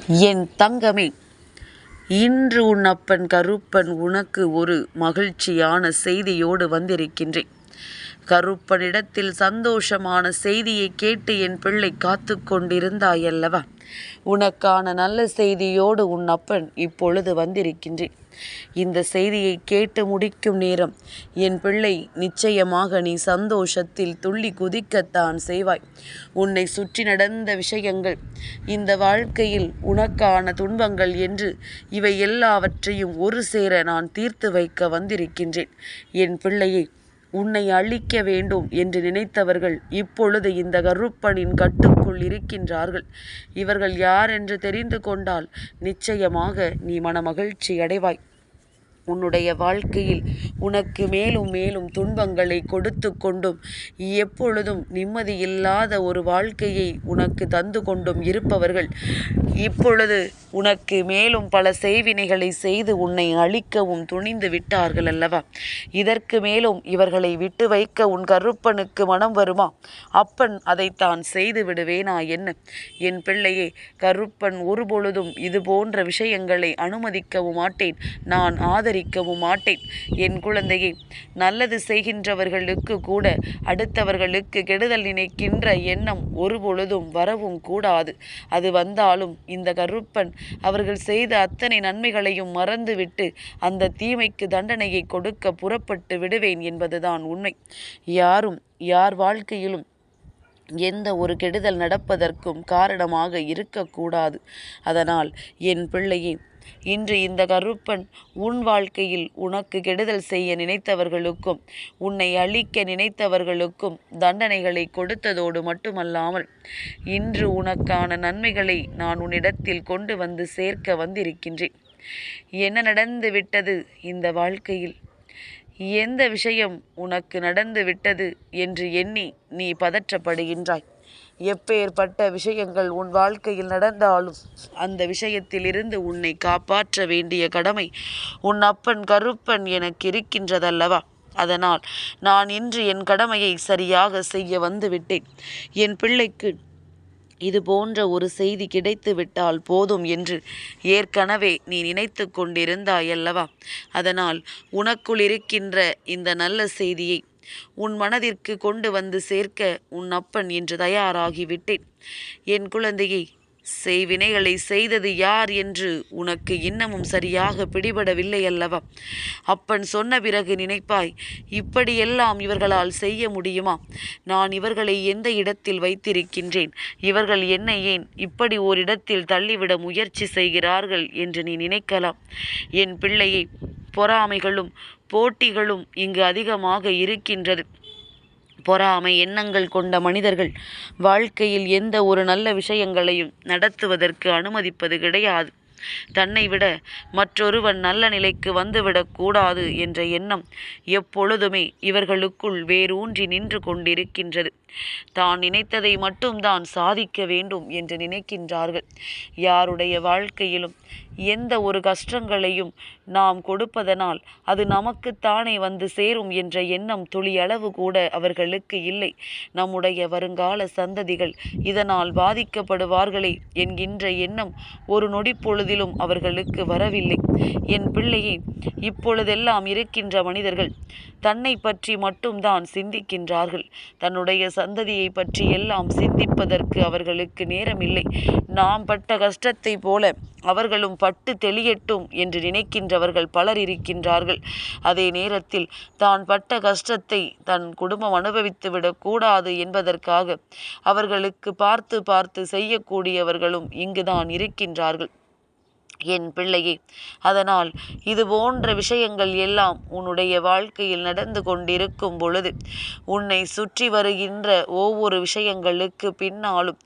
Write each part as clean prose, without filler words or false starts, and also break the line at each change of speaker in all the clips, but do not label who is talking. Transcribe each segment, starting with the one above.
என் தங்கமே, இன்று உன் அப்பன் கருப்பன் உனக்கு ஒரு மகிழ்ச்சியான செய்தியோடு வந்திருக்கின்றேன். கருப்பனிடத்தில் சந்தோஷமான செய்தியை கேட்டு என் பிள்ளை காத்து கொண்டிருந்தாயல்லவா? உனக்கான நல்ல செய்தியோடு உன் அப்பன் இப்பொழுது வந்திருக்கின்றேன். இந்த செய்தியை கேட்டு முடிக்கும் நேரம் என் பிள்ளை, நிச்சயமாக நீ சந்தோஷத்தில் துள்ளி குதிக்கத்தான் செய்வாய். உன்னை சுற்றி நடந்த விஷயங்கள், இந்த வாழ்க்கையில் உனக்கான துன்பங்கள் என்று இவை எல்லாவற்றையும் ஒரு சேர நான் தீர்த்து வைக்க வந்திருக்கின்றேன். என் பிள்ளையை, உன்னை அழிக்க வேண்டும் என்று நினைத்தவர்கள் இப்பொழுது இந்த கருப்பனின் கட்டுக்குள் இருக்கின்றார்கள். இவர்கள் யார் என்று தெரிந்து கொண்டால் நிச்சயமாக நீ மனமகிழ்ச்சி அடைவாய். உன்னுடைய வாழ்க்கையில் உனக்கு மேலும் மேலும் துன்பங்களை கொடுத்து கொண்டும் எப்பொழுதும் நிம்மதியில்லாத ஒரு வாழ்க்கையை உனக்கு தந்து கொண்டும் இருப்பவர்கள் இப்பொழுது உனக்கு மேலும் பல செய்வினைகளை செய்து உன்னை அழிக்கவும் துணிந்து விட்டார்கள் அல்லவா? இதற்கு மேலும் இவர்களை விட்டு வைக்க உன் கருப்பனுக்கு மனம் வருமா? அப்பன் அதைத்தான் செய்து விடுவேனா என்ன? என் பிள்ளையே, கருப்பன் ஒருபொழுதும் இது போன்ற விஷயங்களை அனுமதிக்கவும் மாட்டேன், நான் ஆதரிக்கவும் மாட்டேன். என் குழந்தையே, நல்லது செய்கின்றவர்களுக்கு கூட அடுத்தவர்களுக்கு கெடுதல் நினைக்கின்ற எண்ணம் ஒருபொழுதும் வரவும் கூடாது. அது வந்தாலும் இந்த கருப்பன் அவர்கள் செய்த அத்தனை நன்மைகளையும் மறந்துவிட்டு அந்த தீமைக்கு தண்டனையை கொடுக்க புறப்பட்டு விடுவேன் என்பதுதான் உண்மை. யார் வாழ்க்கையிலும் எந்த ஒரு கெடுதல் நடப்பதற்கும் காரணமாக இருக்கக்கூடாது. அதனால் என் பிள்ளையே, இன்று இந்த கருப்பன் உன் வாழ்க்கையில் உனக்கு கெடுதல் செய்ய நினைத்தவர்களுக்கும் உன்னை அழிக்க நினைத்தவர்களுக்கும் தண்டனைகளை கொடுத்ததோடு மட்டுமல்லாமல் இன்று உனக்கான நன்மைகளை நான் உன்னிடத்தில் கொண்டு வந்து சேர்க்க வந்திருக்கின்றேன். என்ன நடந்து விட்டது இந்த வாழ்க்கையில்? எந்த விஷயம் உனக்கு நடந்து விட்டது என்று எண்ணி நீ பதற்றப்படுகின்றாய்? எப்பேற்பட்ட விஷயங்கள் உன் வாழ்க்கையில் நடந்தாலும் அந்த விஷயத்திலிருந்து உன்னை காப்பாற்ற வேண்டிய கடமை உன் அப்பன் கருப்பன் எனக்கு இருக்கின்றதல்லவா? அதனால் நான் இன்று என் கடமையை சரியாக செய்ய வந்துவிட்டேன். என் பிள்ளைக்கு இது போன்ற ஒரு செய்தி கிடைத்து விட்டால் போதும் என்று ஏற்கனவே நீ நினைத்து கொண்டிருந்தாயல்லவா? அதனால் உனக்குள் இருக்கின்ற இந்த நல்ல செய்தியை உன் மனதிற்கு கொண்டு வந்து சேர்க்க உன் அப்பன் என்று தயாராகிவிட்டேன். என் குழந்தையை, செய்வினைகளை செய்தது யார் என்று உனக்கு இன்னமும் சரியாக பிடிபடவில்லை அல்லவா? அப்பன் சொன்ன பிறகு நினைப்பாய், இப்படியெல்லாம் இவர்களால் செய்ய முடியுமா? நான் இவர்களை எந்த இடத்தில் வைத்திருக்கின்றேன்? இவர்கள் என்னை ஏன் இப்படி ஓரிடத்தில் தள்ளிவிட முயற்சி செய்கிறார்கள் என்று நீ நினைக்கலாம். என் பிள்ளையை, பொறாமைகளும் போட்டிகளும் இங்கு அதிகமாக இருக்கின்றது. பொறாமை எண்ணங்கள் கொண்ட மனிதர்கள் வாழ்க்கையில் எந்த ஒரு நல்ல விஷயங்களையும் நடத்துவதற்கு அனுமதிப்பது கிடையாது. தன்னை விட மற்றொருவன் நல்ல நிலைக்கு வந்துவிடக் கூடாது என்ற எண்ணம் எப்பொழுதுமே இவர்களுக்குள் வேரூன்றி நின்று கொண்டிருக்கின்றது. தான் நினைத்ததை மட்டும்தான் சாதிக்க வேண்டும் என்று நினைக்கின்றார்கள். யாருடைய வாழ்க்கையிலும் எந்த ஒரு கஷ்டங்களையும் நாம் கொடுப்பதனால் அது நமக்குத்தானே வந்து சேரும் என்ற எண்ணம் துளியளவு கூட அவர்களுக்கு இல்லை. நம்முடைய வருங்கால சந்ததிகள் இதனால் பாதிக்கப்படுவார்களே என்கின்ற எண்ணம் ஒரு நொடி பொழுதிலும் அவர்களுக்கு வரவில்லை. என் பிள்ளையை, இப்பொழுதெல்லாம் இருக்கின்ற மனிதர்கள் தன்னை பற்றி மட்டும்தான் சிந்திக்கின்றார்கள். தன்னுடைய சந்ததியை பற்றி எல்லாம் சிந்திப்பதற்கு அவர்களுக்கு நேரமில்லை. நாம் பட்ட கஷ்டத்தை போல அவர்களும் பட்டு தெளியட்டும் என்று நினைக்கின்றவர்கள் பலர் இருக்கின்றார்கள். அதே நேரத்தில் தான் பட்ட கஷ்டத்தை தன் குடும்பம் அனுபவித்துவிடக் கூடாது என்பதற்காக அவர்களுக்கு பார்த்து பார்த்து செய்யக்கூடியவர்களும் இங்குதான் இருக்கின்றார்கள். என் பிள்ளையே, அதனால் இது போன்ற விஷயங்கள் எல்லாம் உன்னுடைய வாழ்க்கையில் நடந்து கொண்டிருக்கும் பொழுது உன்னை சுற்றி வருகின்ற ஒவ்வொரு விஷயங்களுக்கு பின்னாலும்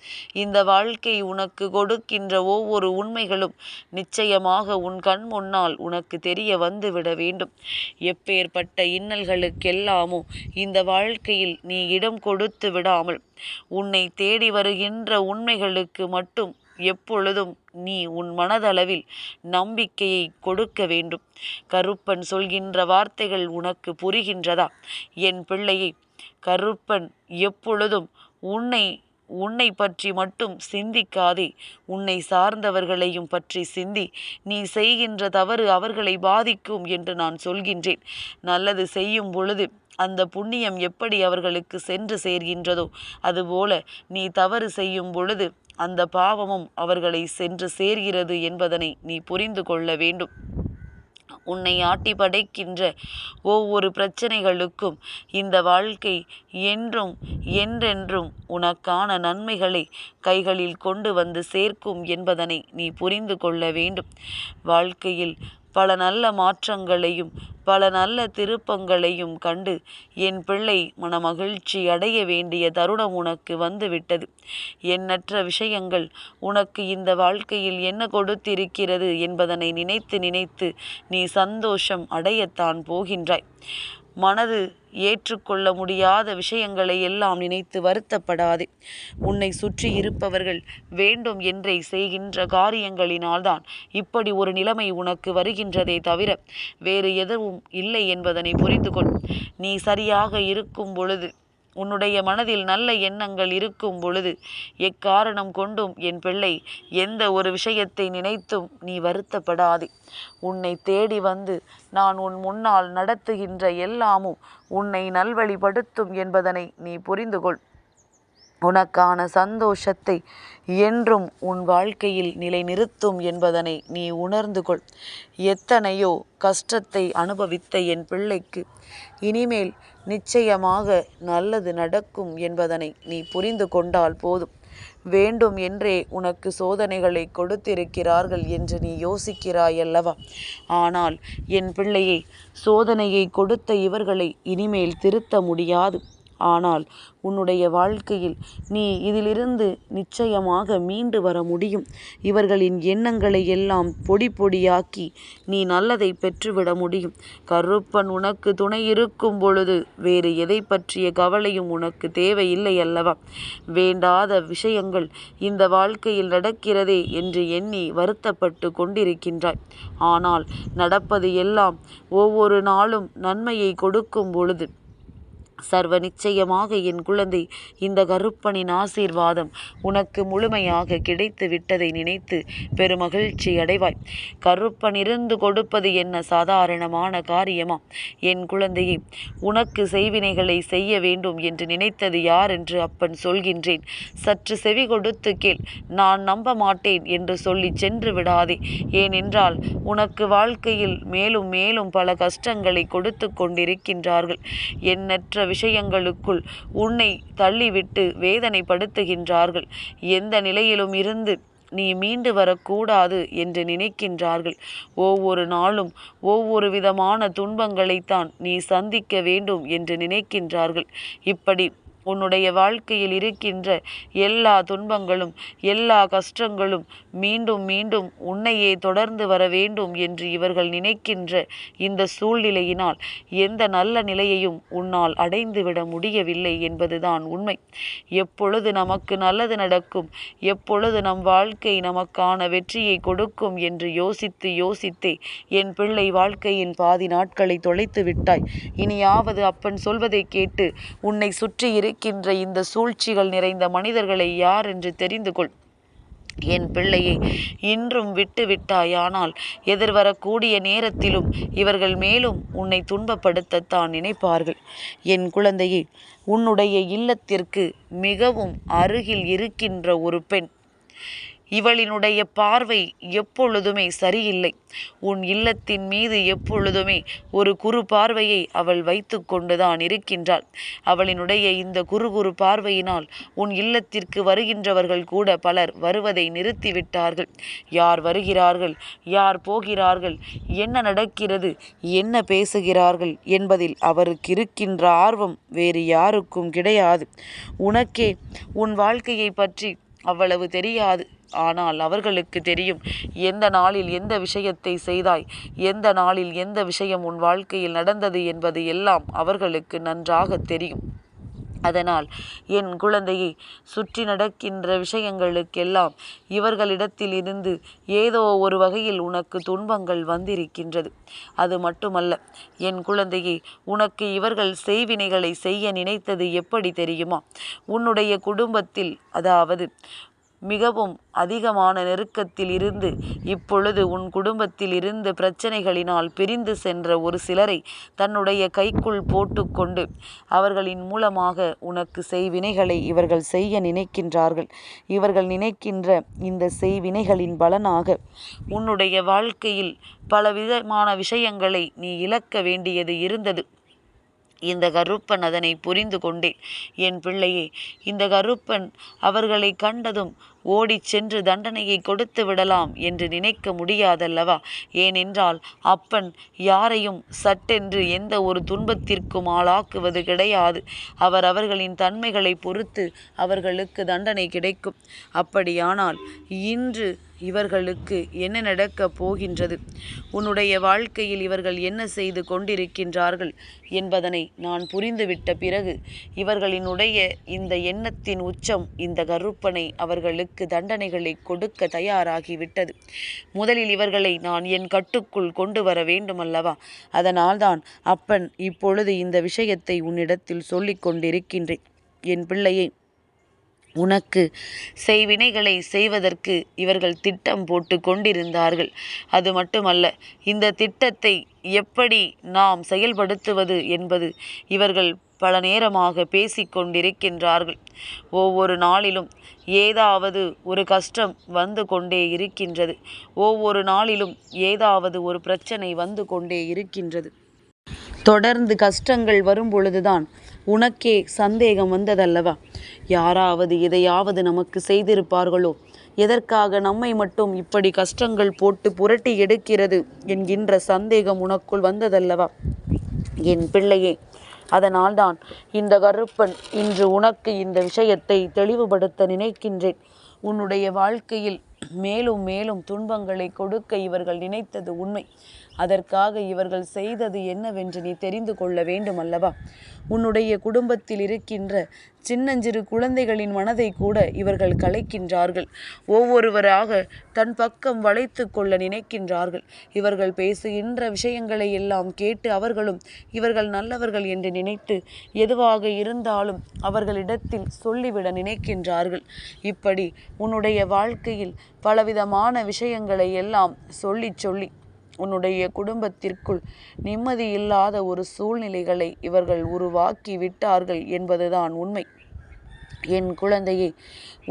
இந்த வாழ்க்கை உனக்கு கொடுக்கின்ற ஒவ்வொரு உண்மைகளும் நிச்சயமாக உன் கண் முன்னால் உனக்கு தெரிய வந்துவிட வேண்டும். எப்பேற்பட்ட இன்னல்களுக்கெல்லாமோ இந்த வாழ்க்கையில் நீ இடம் கொடுத்து விடாமல் உன்னை தேடி வருகின்ற உண்மைகளுக்கு மட்டும் எப்பொழுதும் நீ உன் மனதளவில் நம்பிக்கையை கொடுக்க வேண்டும். கருப்பன் சொல்கின்ற வார்த்தைகள் உனக்கு புரிகின்றதா? என் பிள்ளையை, கருப்பன் எப்பொழுதும் உன்னை உன்னை பற்றி மட்டும் சிந்திக்காதே, உன்னை சார்ந்தவர்களையும் பற்றி சிந்தி. நீ செய்கின்ற தவறு அவர்களை பாதிக்கும் என்று நான் சொல்கின்றேன். நல்லது செய்யும் பொழுது அந்த புண்ணியம் எப்படி அவர்களுக்கு சென்று சேர்கின்றதோ அதுபோல நீ தவறு செய்யும் பொழுது அந்த பாவமும் அவர்களை சென்று சேர்கிறது என்பதனை நீ புரிந்து கொள்ள வேண்டும். உன்னை ஆட்டி படைக்கின்ற ஒவ்வொரு பிரச்சனைகளுக்கும் இந்த வாழ்க்கை என்றும் என்றென்றும் உனக்கான நன்மைகளை கைகளில் கொண்டு வந்து சேர்க்கும் என்பதனை நீ புரிந்து கொள்ள வேண்டும். வாழ்க்கையில் பல நல்ல மாற்றங்களையும் பல நல்ல திருப்பங்களையும் கண்டு என் பிள்ளை மனமகிழ்ச்சி அடைய வேண்டிய தருணம் உனக்கு வந்துவிட்டது. எண்ணற்ற விஷயங்கள் உனக்கு இந்த வாழ்க்கையில் என்ன கொடுத்திருக்கிறது என்பதனை நினைத்து நினைத்து நீ சந்தோஷம் அடையத்தான் போகின்றாய். மனது ஏற்றுக்கொள்ள முடியாத விஷயங்களை எல்லாம் நினைத்து வருத்தப்படாதே. உன்னை சுற்றி இருப்பவர்கள் வேண்டும் என்றே செய்கின்ற காரியங்களினால்தான் இப்படி ஒரு நிலைமை உனக்கு வருகின்றதே தவிர வேறு எதுவும் இல்லை என்பதனை புரிந்து கொள். நீ சரியாக இருக்கும் பொழுது, உன்னுடைய மனதில் நல்ல எண்ணங்கள் இருக்கும் பொழுது எக்காரணம் கொண்டும் என் பிள்ளை எந்த ஒரு விஷயத்தை நினைத்தும் நீ வருத்தப்படாதே. உன்னை தேடி வந்து நான் உன் முன்னால் நடத்துகின்ற எல்லாமும் உன்னை நல்வழிப்படுத்தும் என்பதனை நீ புரிந்து கொள். உனக்கான சந்தோஷத்தை என்றும் உன் வாழ்க்கையில் நிலைநிறுத்தும் என்பதனை நீ உணர்ந்து கொள். எத்தனையோ கஷ்டத்தை அனுபவித்த என் பிள்ளைக்கு இனிமேல் நிச்சயமாக நல்லது நடக்கும் என்பதனை நீ புரிந்து கொண்டால் போதும். வேண்டும் என்றே உனக்கு சோதனைகளை கொடுத்திருக்கிறார்கள் என்று நீ யோசிக்கிறாயல்லவா? ஆனால் என் பிள்ளையை, சோதனையை கொடுத்த இவர்களை இனிமேல் திருத்த முடியாது. ஆனால் உன்னுடைய வாழ்க்கையில் நீ இதிலிருந்து நிச்சயமாக மீண்டு வர முடியும். இவர்களின் எண்ணங்களை எல்லாம் பொடி பொடியாக்கி நீ நல்லதை பெற்றுவிட முடியும். கருப்பன் உனக்கு துணை இருக்கும் பொழுது வேறு எதை பற்றிய கவலையும் உனக்கு தேவையில்லை அல்லவா? வேண்டாத விஷயங்கள் இந்த வாழ்க்கையில் நடக்கிறதே என்று எண்ணி வருத்தப்பட்டு கொண்டிருக்கின்றாய். ஆனால் நடப்பது எல்லாம் ஒவ்வொரு நாளும் நன்மையை கொடுக்கும் பொழுது சர்வ நிச்சயமாக என் குழந்தை இந்த கருப்பனின் ஆசீர்வாதம் உனக்கு முழுமையாக கிடைத்து விட்டதை நினைத்து பெருமகிழ்ச்சி அடைவாய். கருப்பன் இருந்து கொடுப்பது என்ன சாதாரணமான காரியமா? என் குழந்தையே, உனக்கு செய்வினைகளை செய்ய வேண்டும் என்று நினைத்தது யார் என்று அப்பன் சொல்கின்றேன். சற்று செவி கொடுத்து கேள். நான் நம்ப மாட்டேன் என்று சொல்லி சென்று விடாதே. ஏனென்றால் உனக்கு வாழ்க்கையில் மேலும் மேலும் பல கஷ்டங்களை கொடுத்து கொண்டிருக்கின்றார்கள். எண்ணற்ற விஷயங்களுக்குள் உன்னை தள்ளிவிட்டு வேதனைப்படுத்துகின்றார்கள். எந்த நிலையிலும் இருந்து நீ மீண்டு வரக்கூடாது என்று நினைக்கின்றார்கள். ஒவ்வொரு நாளும் ஒவ்வொரு விதமான துன்பங்களைத்தான் நீ சந்திக்க வேண்டும் என்று நினைக்கின்றார்கள். இப்படி உன்னுடைய வாழ்க்கையில் இருக்கின்ற எல்லா துன்பங்களும் எல்லா கஷ்டங்களும் மீண்டும் மீண்டும் உன்னையே தொடர்ந்து வர வேண்டும் என்று இவர்கள் நினைக்கின்ற இந்த சூழ்நிலையினால் எந்த நல்ல நிலையையும் உன்னால் அடைந்துவிட முடியவில்லை என்பதுதான் உண்மை. எப்பொழுது நமக்கு நல்லது நடக்கும், எப்பொழுது நம் வாழ்க்கை நமக்கான வெற்றியை கொடுக்கும் என்று யோசித்து யோசித்தே என் பிள்ளை வாழ்க்கையின் பாதி நாட்களை தொலைத்து விட்டாய். இனியாவது அப்பன் சொல்வதை கேட்டு உன்னை சுற்றி இருக்கின்ற இந்த சூழ்ச்சிகள் நிறைந்த மனிதர்களை யார் என்று தெரிந்து கொள். என் பிள்ளையை இன்றும் விட்டு விட்டாயானால் எதிர்வரக்கூடிய நேரத்திலும் இவர்கள் மேலும் உன்னை துன்பப்படுத்தத்தான் நினைப்பார்கள். என் குழந்தையை, உன்னுடைய இல்லத்திற்கு மிகவும் அருகில் இருக்கின்ற ஒரு பெண், இவளினுடைய பார்வை எப்பொழுதுமே சரியில்லை. உன் இல்லத்தின் மீது எப்பொழுதுமே ஒரு குறு பார்வையை அவள் வைத்து கொண்டுதான் இருக்கின்றாள். அவளினுடைய இந்த குறு பார்வையினால் உன் இல்லத்திற்கு வருகின்றவர்கள் கூட பலர் வருவதை நிறுத்திவிட்டார்கள். யார் வருகிறார்கள், யார் போகிறார்கள், என்ன நடக்கிறது, என்ன பேசுகிறார்கள் என்பதில் அவருக்கு இருக்கின்ற ஆர்வம் வேறு யாருக்கும் கிடையாது. உனக்கே உன் வாழ்க்கையை பற்றி அவ்வளவு தெரியாது. ஆனால் அவர்களுக்கு தெரியும். எந்த நாளில் எந்த விஷயத்தை செய்தாய், எந்த நாளில் எந்த விஷயம் உன் வாழ்க்கையில் நடந்தது என்பது எல்லாம் அவர்களுக்கு நன்றாக தெரியும். அதனால் என் குழந்தையை சுற்றி நடக்கின்ற விஷயங்களுக்கெல்லாம் இவர்களிடத்தில் இருந்து ஏதோ ஒரு வகையில் உனக்கு துன்பங்கள் வந்திருக்கின்றது. அது மட்டுமல்ல என் குழந்தையை, உனக்கு இவர்கள் செய்வினைகளை செய்ய நினைத்தது எப்படி தெரியுமா? உன்னுடைய குடும்பத்தில், அதாவது மிகவும் அதிகமான நெருக்கத்தில் இருந்து இப்பொழுது உன் குடும்பத்தில் இருந்து பிரச்சனைகளினால் பிரிந்து சென்ற ஒரு சிலரை தன்னுடைய கைக்குள் போட்டுக்கொண்டு அவர்களின் மூலமாக உனக்கு செய்வினைகளை இவர்கள் செய்ய நினைக்கின்றார்கள். இவர்கள் நினைக்கின்ற இந்த செய்வினைகளின் பலனாக உன்னுடைய வாழ்க்கையில் பலவிதமான விஷயங்களை நீ இழக்க வேண்டியது இருந்தது. இந்த கருப்பன் அதனை புரிந்து கொண்டே, என் பிள்ளையே, இந்த கருப்பன் அவர்களை கண்டதும் ஓடிச் சென்று தண்டனையை கொடுத்து விடலாம் என்று நினைக்க முடியாதல்லவா? ஏனென்றால் அப்பன் யாரையும் சட்டென்று எந்த ஒரு துன்பத்திற்கும் ஆளாக்குவது கிடையாது. அவர்களின் தன்மைகளை பொறுத்து அவர்களுக்கு தண்டனை கிடைக்கும். அப்படியானால் இன்று இவர்களுக்கு என்ன நடக்கப் போகின்றது, உன்னுடைய வாழ்க்கையில் இவர்கள் என்ன செய்து கொண்டிருக்கின்றார்கள் என்பதனை நான் புரிந்துவிட்ட பிறகு இவர்களினுடைய இந்த எண்ணத்தின் உச்சம் இந்த கருப்பனை அவர்களுக்கு தண்டனைகளை கொடுக்க தயாராகிவிட்டது. முதலில் இவர்களை நான் என் கட்டுக்குள் கொண்டு வர வேண்டுமல்லவா? அதனால்தான் அப்பன் இப்பொழுது இந்த விஷயத்தை உன்னிடத்தில் சொல்லிக் கொண்டிருக்கின்றேன். என் பிள்ளையை, உனக்கு செய்வினைகளை செய்வதற்கு இவர்கள் திட்டம் போட்டு கொண்டிருந்தார்கள். அது மட்டுமல்ல, இந்த திட்டத்தை எப்படி நாம் செயல்படுத்துவது என்பது இவர்கள் பல நேரமாக பேசிக்கொண்டிருக்கின்றார்கள். ஒவ்வொரு நாளிலும் ஏதாவது ஒரு கஷ்டம் வந்து கொண்டே இருக்கின்றது. ஒவ்வொரு நாளிலும் ஏதாவது ஒரு பிரச்சனை வந்து கொண்டே இருக்கின்றது. தொடர்ந்து கஷ்டங்கள் வரும் பொழுதுதான் உனக்கே சந்தேகம் வந்ததல்லவா? யாராவது எதையாவது நமக்கு செய்திருப்பார்களோ, எதற்காக நம்மை மட்டும் இப்படி கஷ்டங்கள் போட்டு புரட்டி எடுக்கிறது என்கின்ற சந்தேகம் உனக்குள் வந்ததல்லவா என் பிள்ளையே? அதனால்தான் இந்த கருப்பன் இன்று உனக்கு இந்த விஷயத்தை தெளிவுபடுத்த நினைக்கின்றேன். உன்னுடைய வாழ்க்கையில் மேலும் மேலும் துன்பங்களை கொடுக்க இவர்கள் நினைத்தது உண்மை. அதற்காக இவர்கள் செய்தது என்னவென்று நீ தெரிந்து கொள்ள வேண்டும் அல்லவா? உன்னுடைய குடும்பத்தில் இருக்கின்ற சின்னஞ்சிறு குழந்தைகளின் மனதை கூட இவர்கள் கலைக்கின்றார்கள். ஒவ்வொருவராக தன் பக்கம் வளைத்து கொள்ள நினைக்கின்றார்கள். இவர்கள் பேசுகின்ற விஷயங்களை எல்லாம் கேட்டு அவர்களும் இவர்கள் நல்லவர்கள் என்று நினைத்து எதுவாக இருந்தாலும் அவர்களிடத்தில் சொல்லிவிட நினைக்கின்றார்கள். இப்படி உன்னுடைய வாழ்க்கையில் பலவிதமான விஷயங்களை எல்லாம் சொல்லி உன்னுடைய குடும்பத்திற்குள் நிம்மதி இல்லாத ஒரு சூழ்நிலைகளை இவர்கள் உருவாக்கி விட்டார்கள் என்பதுதான் உண்மை. என் குழந்தையே,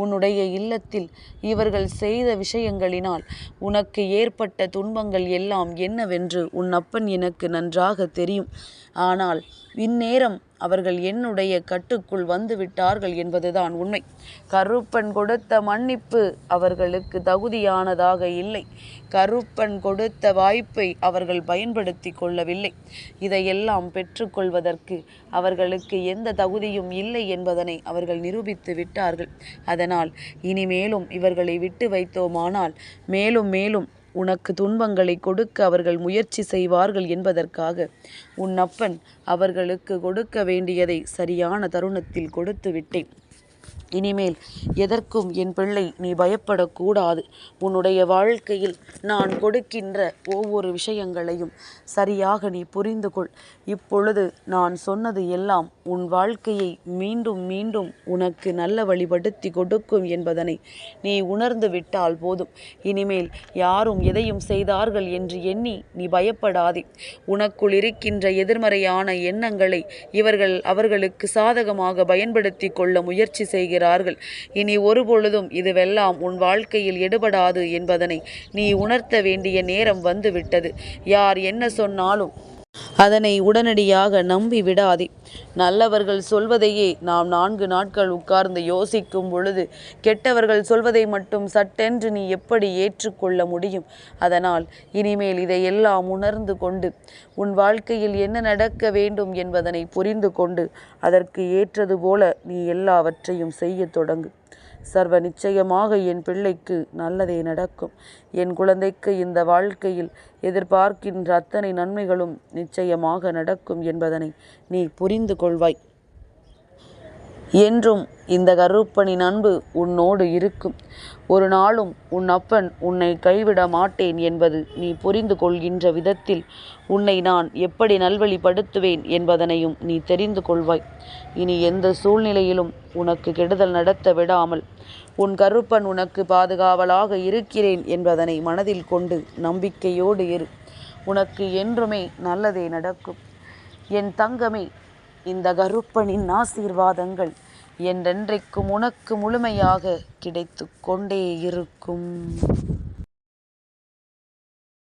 உன்னுடைய இல்லத்தில் இவர்கள் செய்த விஷயங்களினால் உனக்கு ஏற்பட்ட துன்பங்கள் எல்லாம் என்னவென்று உன் அப்பன் எனக்கு நன்றாக தெரியும். ஆனால் இந்நேரம் அவர்கள் என்னுடைய கட்டுக்குள் வந்து விட்டார்கள் என்பதுதான் உண்மை. கருப்பன் கொடுத்த மன்னிப்பு அவர்களுக்கு தகுதியானதாக இல்லை. கருப்பன் கொடுத்த வாய்ப்பை அவர்கள் பயன்படுத்தி கொள்ளவில்லை. இதையெல்லாம் பெற்றுக்கொள்வதற்கு அவர்களுக்கு எந்த தகுதியும் இல்லை என்பதனை அவர்கள் நிரூபித்து விட்டார்கள். அதனால் இனிமேலும் இவர்களை விட்டு வைத்தோமானால் மேலும் மேலும் உனக்கு துன்பங்களை கொடுக்க அவர்கள் முயற்சி செய்வார்கள் என்பதற்காக உன் அப்பன் அவர்களுக்கு கொடுக்க வேண்டியதை சரியான தருணத்தில் கொடுத்து விட்டேன். இனிமேல் எதற்கும் என் பிள்ளை நீ பயப்படக்கூடாது. உன்னுடைய வாழ்க்கையில் நான் கொடுக்கின்ற ஒவ்வொரு விஷயங்களையும் சரியாக நீ புரிந்து கொள். இப்பொழுது நான் சொன்னது எல்லாம் உன் வாழ்க்கையை மீண்டும் மீண்டும் உனக்கு நல்ல வழிபடுத்தி கொடுக்கும் என்பதனை நீ உணர்ந்து விட்டால் போதும். இனிமேல் யாரும் எதையும் செய்தார்கள் என்று எண்ணி நீ பயப்படாதே. உனக்குள் இருக்கின்ற எதிர்மறையான எண்ணங்களை இவர்கள் அவர்களுக்கு சாதகமாக பயன்படுத்தி கொள்ள முயற்சி செய்கிறார்கள். இனி ஒருபொழுதும் இதுவெல்லாம் உன் வாழ்க்கையில் எடுபடாது என்பதனை நீ உணர்த்த வேண்டிய நேரம் வந்துவிட்டது. யார் என்ன சொன்னாலும் அதனை உடனடியாக நம்பி விடாதே. நல்லவர்கள் சொல்வதையே நாம் 4 நாட்கள் உட்கார்ந்து யோசிக்கும் பொழுது கெட்டவர்கள் சொல்வதை மட்டும் சட்டென்று நீ எப்படி ஏற்றுக்கொள்ள முடியும்? அதனால் இனிமேல் இதையெல்லாம் உணர்ந்து கொண்டு உன் வாழ்க்கையில் என்ன நடக்க வேண்டும் என்பதனை புரிந்து கொண்டு அதற்கு ஏற்றது போல நீ எல்லாவற்றையும் செய்ய தொடங்கு. சர்வ நிச்சயமாக என் பிள்ளைக்கு நல்லதே நடக்கும். என் குழந்தைக்கு இந்த வாழ்க்கையில் எதிர்பார்க்கின்ற அத்தனை நன்மைகளும் நிச்சயமாக நடக்கும் என்பதனை நீ புரிந்து கொள்வாய். என்றும் இந்த கருப்பனின் அன்பு உன்னோடு இருக்கும். ஒரு நாளும் உன் அப்பன் உன்னை கைவிட மாட்டேன் என்பது நீ புரிந்து கொள்கின்ற விதத்தில் உன்னை நான் எப்படி நல்வழிப்படுத்துவேன் என்பதனையும் நீ தெரிந்து கொள்வாய். இனி எந்த சூழ்நிலையிலும் உனக்கு கெடுதல் நடத்த விடாமல் உன் கருப்பன் உனக்கு பாதுகாவலாக இருக்கிறேன் என்பதனை மனதில் கொண்டு நம்பிக்கையோடு இரு. உனக்கு என்றுமே நல்லதே நடக்கும். என் தங்கமே, இந்த கருப்பனின் ஆசீர்வாதங்கள் என்றென்றைக்கும் உனக்கு முழுமையாக கிடைத்து கொண்டே இருக்கும்.